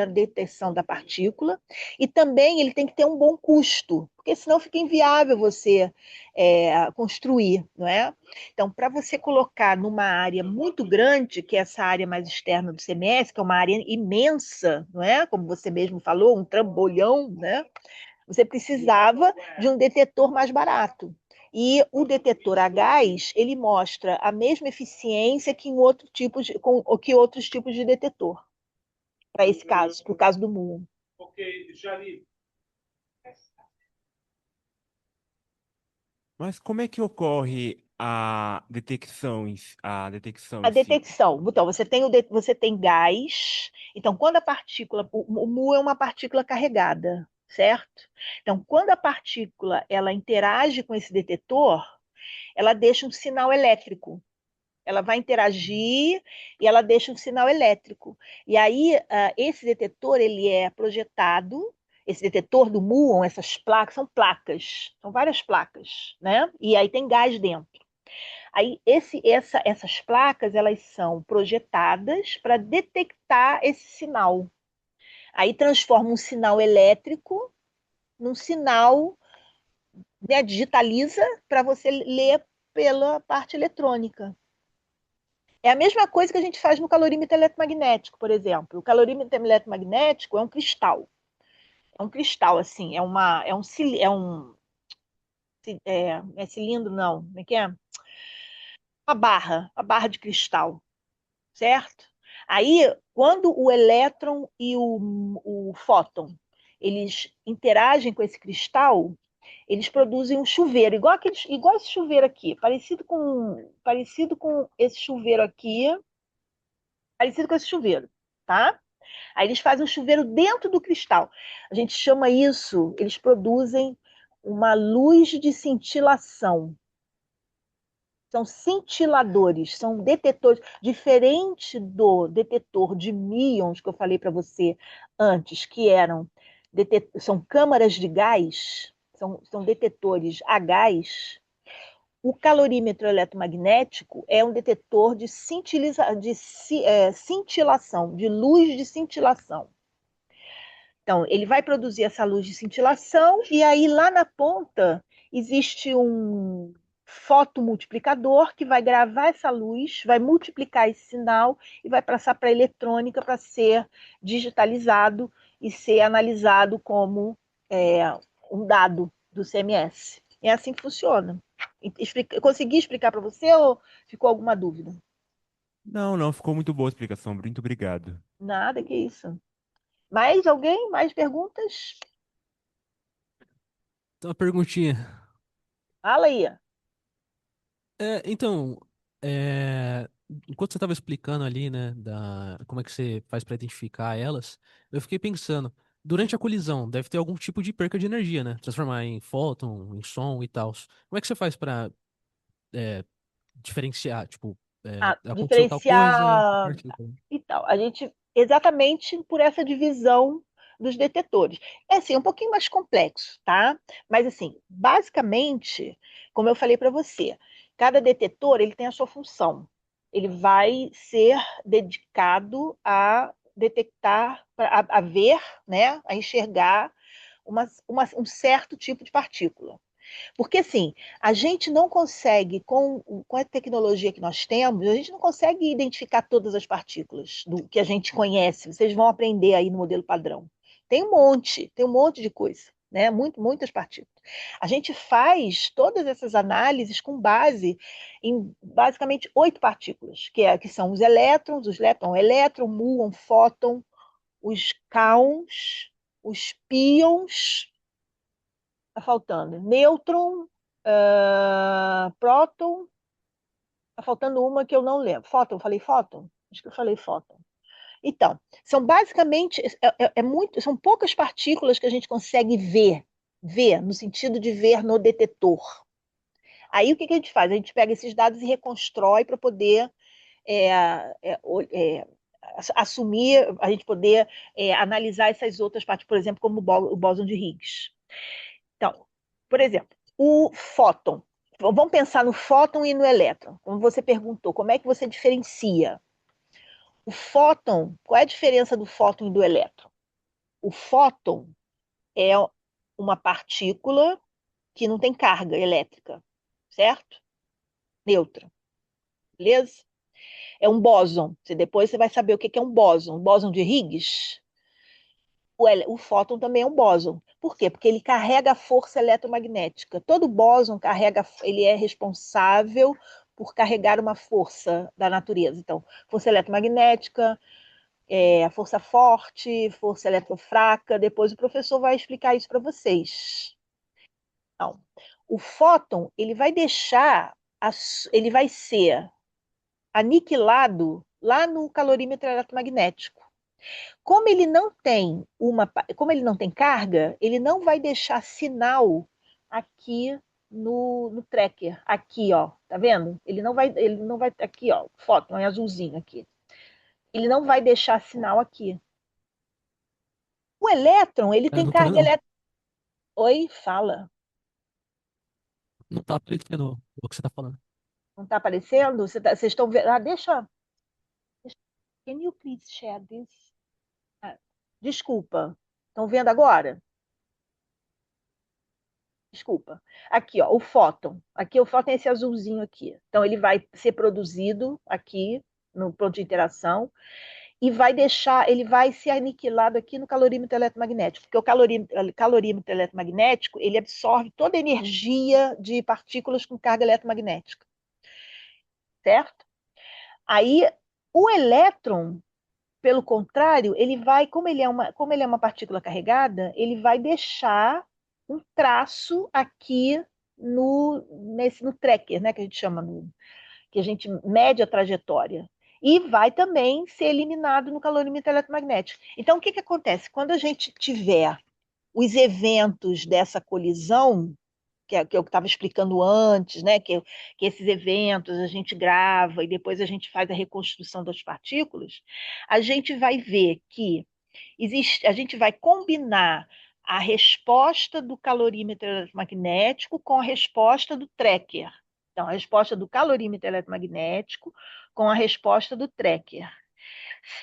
detecção da partícula, e também ele tem que ter um bom custo, porque senão fica inviável você construir, não é? Então, para você colocar numa área muito grande, que é essa área mais externa do CMS, que é uma área imensa, não é? Como você mesmo falou, um trambolhão, né? Você precisava de um detetor mais barato. E o detetor a gás, ele mostra a mesma eficiência que que outros tipos de detetor, para esse caso, para o caso do muon. Ok, Jari. Mas como é que ocorre a detecção A em si? detecção. Então, você tem gás. Então, quando a partícula. O mu é uma partícula carregada, certo? Então, quando a partícula ela interage com esse detetor, ela deixa um sinal elétrico. Ela vai interagir e ela deixa um sinal elétrico. E aí, esse detetor ele é projetado. Esse detetor do muon, essas placas, são várias placas, né? E aí tem gás dentro. Aí essas placas elas são projetadas para detectar esse sinal. Aí transforma um sinal elétrico num sinal, né, digitaliza para você ler pela parte eletrônica. É a mesma coisa que a gente faz no calorímetro eletromagnético, por exemplo. O calorímetro eletromagnético é um cristal. É um cristal, assim, é cilindro, não. Como é que é? Uma barra de cristal, certo? Aí, quando o elétron e o fóton eles interagem com esse cristal, eles produzem um chuveiro, igual esse chuveiro aqui, parecido com esse chuveiro aqui, parecido com esse chuveiro, tá? Aí eles fazem um chuveiro dentro do cristal. A gente chama isso, eles produzem uma luz de cintilação. São cintiladores, são detetores, diferente do detetor de míons que eu falei para você antes, que são câmaras de gás, são detetores a gás. O calorímetro eletromagnético é um detetor de cintilação, de luz de cintilação. Então, ele vai produzir essa luz de cintilação e aí lá na ponta existe um fotomultiplicador que vai gravar essa luz, vai multiplicar esse sinal e vai passar para a eletrônica para ser digitalizado e ser analisado como um dado do CMS. É assim que funciona. Consegui explicar para você ou ficou alguma dúvida? Não, não, ficou muito boa a explicação. Muito obrigado. Nada, que isso. Mais alguém? Mais perguntas? Então, uma perguntinha. Fala aí. Então, é, enquanto você estava explicando ali, né, como é que você faz para identificar elas, eu fiquei pensando, durante a colisão, deve ter algum tipo de perca de energia, né? Transformar em fóton, em som e tal. Como é que você faz para diferenciar? Tipo, aconteceu tal coisa, Diferenciar partícula. e tal. A gente, exatamente por essa divisão dos detetores. É assim, um pouquinho mais complexo, tá? Mas assim, basicamente, como eu falei para você, cada detetor ele tem a sua função. ele vai ser dedicado a detectar, a ver, né, a enxergar um certo tipo de partícula. Porque, assim, a gente não consegue, com a tecnologia que nós temos, a gente não consegue identificar todas as partículas do que a gente conhece. Vocês vão aprender aí no modelo padrão. Tem um monte de coisa, né? Muitas partículas. A gente faz todas essas análises com base em basicamente 8 partículas, que são o elétron, muon, fóton, os kaons, os pions, tá faltando nêutron, próton, tá faltando uma que eu não lembro. Fóton, falei fóton? Acho que eu falei fóton. Então, são basicamente, são poucas partículas que a gente consegue ver, no sentido de ver no detetor. Aí o que a gente faz? A gente pega esses dados e reconstrói para poder é, é, é, assumir, a gente poder analisar essas outras partes, por exemplo, como o bóson de Higgs. Então, por exemplo, o fóton. Vamos pensar no fóton e no elétron. Como você perguntou, como é que você diferencia? O fóton, qual é a diferença do fóton e do elétron? O fóton é uma partícula que não tem carga elétrica, certo? Neutra, beleza? É um bóson. Depois você vai saber o que é um bóson. Um bóson de Higgs. O fóton também é um bóson. Por quê? Porque ele carrega a força eletromagnética. Todo bóson ele é responsável por carregar uma força da natureza. Então, força eletromagnética, força forte, força eletrofraca. Depois o professor vai explicar isso para vocês. Então, o fóton, ele vai ser aniquilado lá no calorímetro eletromagnético. Como ele não tem carga, ele não vai deixar sinal aqui no tracker. Aqui, ó, tá vendo? Ele não vai aqui, ó, fóton é azulzinho aqui. Ele não vai deixar sinal aqui. O elétron, ele tem Não tá vendo, carga não. elétrica. Oi, fala. Não tá aparecendo o que você tá falando. Não tá aparecendo? Vocês estão vendo? Can you please share this? Ah, desculpa. Estão vendo agora? Desculpa. Aqui, ó, o fóton. Aqui o fóton é esse azulzinho aqui. Então ele vai ser produzido aqui no ponto de interação e ele vai ser aniquilado aqui no calorímetro eletromagnético, porque o calorímetro eletromagnético, ele absorve toda a energia de partículas com carga eletromagnética, certo? Aí o elétron, pelo contrário, como ele é uma partícula carregada, ele vai deixar um traço aqui no tracker, né, que a gente chama, que a gente mede a trajetória. E vai também ser eliminado no calorímetro eletromagnético. Então, o que acontece? Quando a gente tiver os eventos dessa colisão, que eu estava explicando antes, né? Que esses eventos a gente grava e depois a gente faz a reconstrução das partículas, a gente vai ver que a gente vai combinar a resposta do calorímetro eletromagnético com a resposta do tracker. Então, a resposta do calorímetro eletromagnético com a resposta do tracker.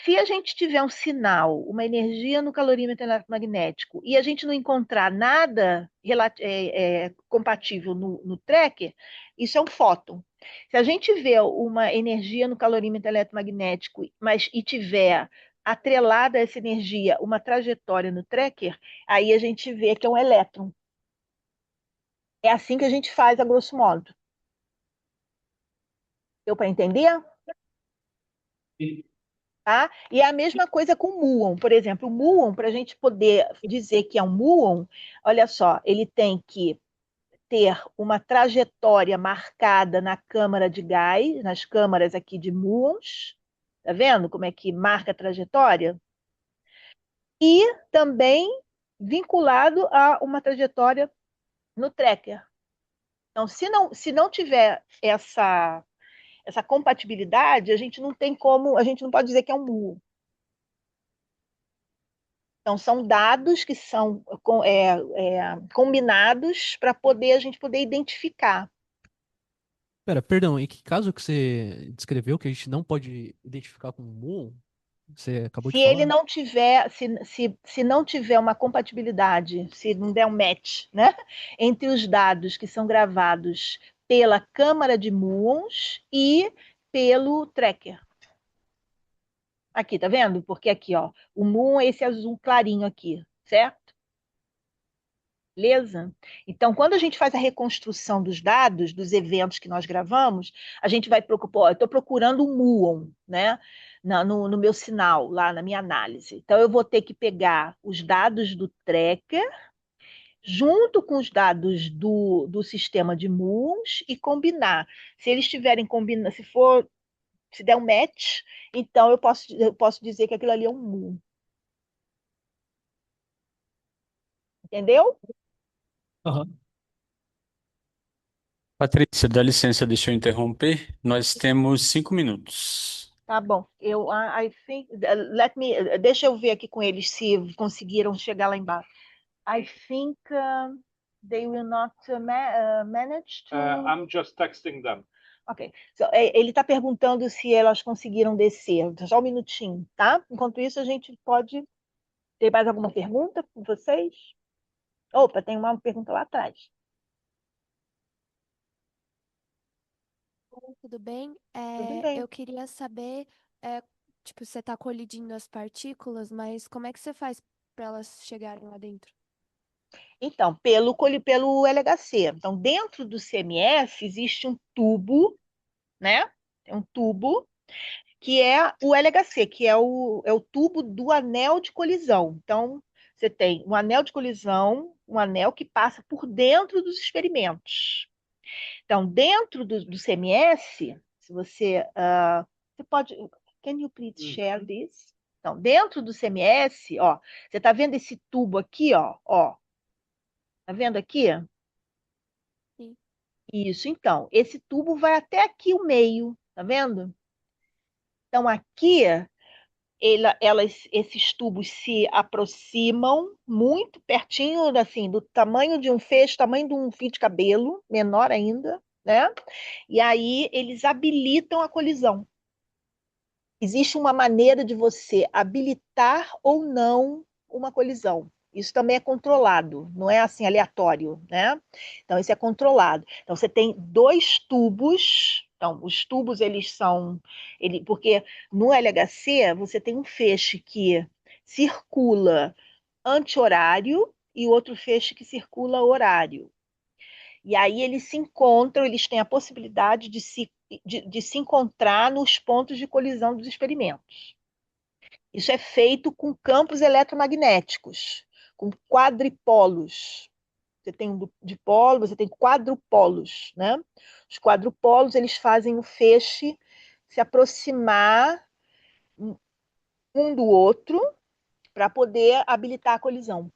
Se a gente tiver um sinal, uma energia no calorímetro eletromagnético e a gente não encontrar nada compatível no tracker, isso é um fóton. Se a gente vê uma energia no calorímetro eletromagnético, e tiver atrelada a essa energia uma trajetória no tracker, aí a gente vê que é um elétron. É assim que a gente faz, a grosso modo. Deu para entender? Tá? E é a mesma coisa com o muon. Por exemplo, o muon, para a gente poder dizer que é um muon, olha só, ele tem que ter uma trajetória marcada na câmara de gás, nas câmaras aqui de muons, tá vendo como é que marca a trajetória? E também vinculado a uma trajetória no tracker. Então, se não tiver essa compatibilidade, a gente não tem como, a gente não pode dizer que é um muon. Então, são dados que são combinados para a gente poder identificar. Pera, perdão, e que caso que você descreveu que a gente não pode identificar como muon? Você acabou Se de ele falar? não tiver, se não tiver uma compatibilidade, se não der um match, né, entre os dados que são gravados pela câmara de muons e pelo tracker. Aqui, tá vendo? Porque aqui, ó, o muon é esse azul clarinho aqui, certo? Beleza? Então, quando a gente faz a reconstrução dos dados, dos eventos que nós gravamos, a gente vai procurar, eu estou procurando um muon, né? No meu sinal, lá na minha análise. Então, eu vou ter que pegar os dados do tracker, junto com os dados do sistema de muons e combinar. Se eles estiverem combinando, se der um match, então eu posso dizer que aquilo ali é um muon. Entendeu? Aham. Patrícia, dá licença, deixa eu interromper. Nós temos 5 minutos. Tá bom. I think, deixa eu ver aqui com eles se conseguiram chegar lá embaixo. I think they will not manage to. I'm just texting them. Ok. So, ele está perguntando se elas conseguiram descer. Só um minutinho, tá? Enquanto isso, a gente pode. Tem mais alguma pergunta com vocês? Opa, tem uma pergunta lá atrás. Tudo bem? Tudo bem. Eu queria saber, tipo, você está colidindo as partículas, mas como é que você faz para elas chegarem lá dentro? Então, pelo LHC. Então, dentro do CMS existe um tubo, né? Tem um tubo que é o LHC, que é o tubo do anel de colisão. Então, você tem um anel de colisão, um anel que passa por dentro dos experimentos. Então, dentro do CMS, se você pode. Can you please share this? Então, dentro do CMS, ó, você está vendo esse tubo aqui, ó, tá vendo aqui? Sim. Isso, então, esse tubo vai até aqui o meio, tá vendo? Então, aqui esses tubos se aproximam muito pertinho, assim, do tamanho de um feixe, tamanho de um fio de cabelo, menor ainda, né? E aí eles habilitam a colisão. Existe uma maneira de você habilitar ou não uma colisão. Isso também é controlado, não é assim aleatório, né? Então, isso é controlado. Então, você tem dois tubos. Então, os tubos, porque no LHC você tem um feixe que circula anti-horário e outro feixe que circula horário. E aí eles se encontram, eles têm a possibilidade de se encontrar nos pontos de colisão dos experimentos. Isso é feito com campos eletromagnéticos, com quadripolos. Você tem um dipolo, você tem quadrupolos, né? Os quadrupolos, eles fazem o feixe se aproximar um do outro para poder habilitar a colisão.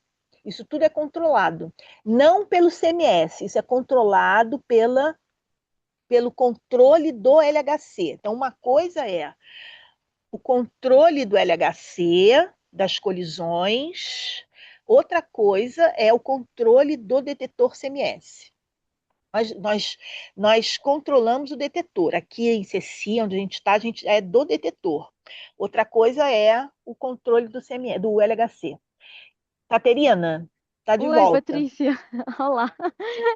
Isso tudo é controlado. Não pelo CMS, isso é controlado pelo controle do LHC. Então, uma coisa é o controle do LHC, das colisões, outra coisa é o controle do detetor CMS. Nós controlamos o detetor. Aqui em CC, onde a gente está, a gente é do detetor. Outra coisa é o controle do CMS, do LHC. Caterina, está de Oi, volta. Patrícia. Olá.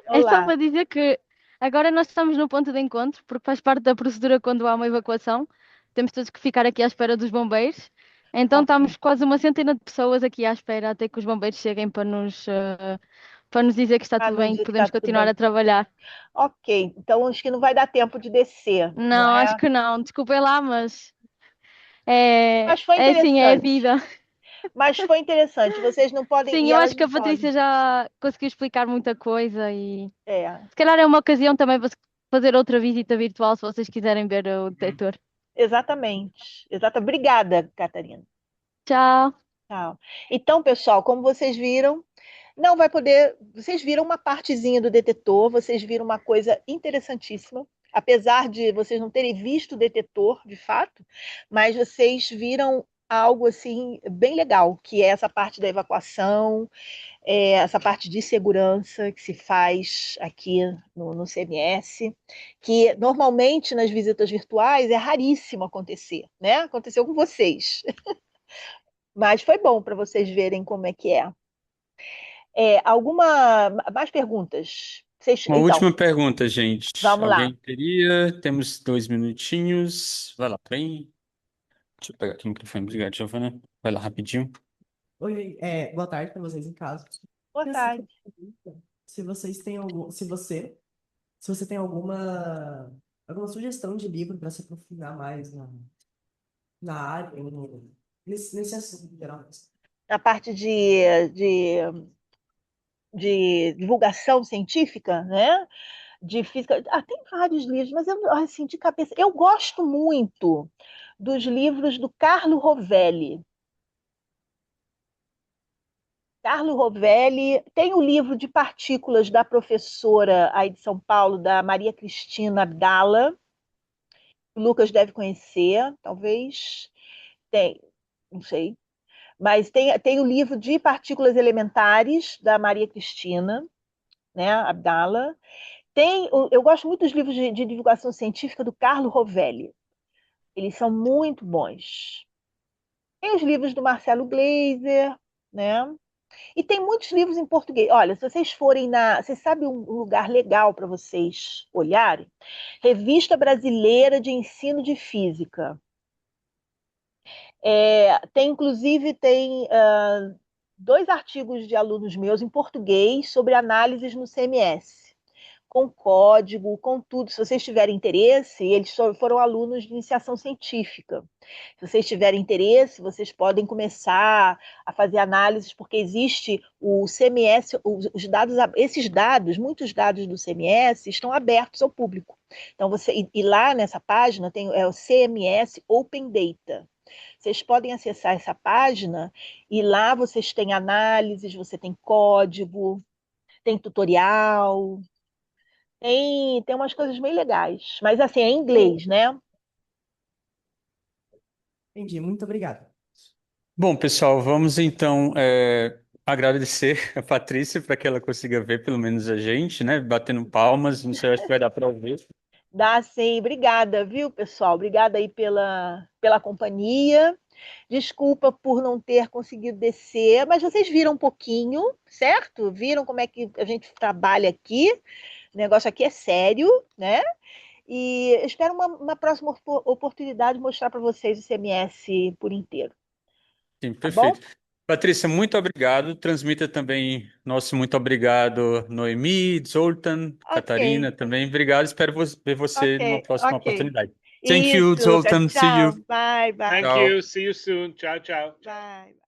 É só Olá. para dizer que agora nós estamos no ponto de encontro, porque faz parte da procedura quando há uma evacuação. Temos todos que ficar aqui à espera dos bombeiros. Então Ok. estamos quase uma centena de pessoas aqui à espera até que os bombeiros cheguem para nos dizer que está Ah, tudo não bem, que dizer que está podemos tudo continuar bem. a trabalhar. Ok, então acho que não vai dar tempo de descer, não Não, acho é? que não. Desculpem lá, mas é, Mas foi é assim, é a interessante. vida. Mas foi interessante. Vocês não podem, Sim, e eu elas acho que não a Patrícia podem. já conseguiu explicar muita coisa e É, se calhar é uma ocasião também para fazer outra visita virtual se vocês quiserem ver o detector. exatamente. Obrigada, Catarina. Tchau. Tchau. Então, pessoal, como vocês viram, não vai poder. Vocês viram uma partezinha do detetor, vocês viram uma coisa interessantíssima. Apesar de vocês não terem visto o detetor, de fato, mas vocês viram algo assim bem legal, que é essa parte da evacuação. essa parte de segurança que se faz aqui no CMS, que normalmente nas visitas virtuais é raríssimo acontecer, né? Aconteceu com vocês, mas foi bom para vocês verem como é que é. Alguma mais perguntas? Uma Então, última pergunta, gente. vamos lá. Alguém teria? Temos 2 minutinhos. Vai lá, trem. Deixa eu pegar aqui o microfone. Obrigado, Giovana. Vai lá rapidinho. Oi, boa tarde para vocês em casa. Boa tarde. Se vocês têm algum, se você tem alguma sugestão de livro para se aprofundar mais na área, nesse assunto em geral. Na parte de divulgação científica, né? De física. Tem vários livros, mas eu, assim, de cabeça. Eu gosto muito dos livros do Carlo Rovelli. Carlo Rovelli tem o livro de partículas da professora aí de São Paulo, da Maria Cristina Abdala. O Lucas deve conhecer, talvez. Tem, não sei. Mas tem o livro de partículas elementares da Maria Cristina, né, Abdala. Eu gosto muito dos livros de divulgação científica do Carlo Rovelli. Eles são muito bons. Tem os livros do Marcelo Gleiser, né? E tem muitos livros em português. Olha, se vocês forem Você sabe um lugar legal para vocês olharem? Revista Brasileira de Ensino de Física. Inclusive, tem 2 artigos de alunos meus em português sobre análises no CMS, com código, com tudo. Se vocês tiverem interesse, eles foram alunos de iniciação científica. Se vocês tiverem interesse, vocês podem começar a fazer análises, porque existe o CMS, esses dados, muitos dados do CMS estão abertos ao público. Então, e lá nessa página tem o CMS Open Data. Vocês podem acessar essa página e lá vocês têm análises, você tem código, tem tutorial, tem umas coisas bem legais. Mas assim, é em inglês, né? Entendi, muito obrigado. Bom, pessoal, vamos então agradecer a Patrícia para que ela consiga ver pelo menos a gente, né? Batendo palmas, não sei, acho que vai dar para ouvir. Dá sim, obrigada, viu, pessoal? Obrigada aí pela companhia. Desculpa por não ter conseguido descer, mas vocês viram um pouquinho, certo? Viram como é que a gente trabalha aqui? O negócio aqui é sério, né? E eu espero uma próxima oportunidade de mostrar para vocês o CMS por inteiro. Sim, Tá bom? perfeito. Patrícia, muito obrigado. Transmita também nosso muito obrigado, Noemi, Zoltan, Catarina também. Obrigado. Espero ver você numa próxima oportunidade. Thank you, Isso, Zoltan. See you. tchau. Bye, bye. Thank Ciao. you. See you soon. Ciao, ciao. Bye.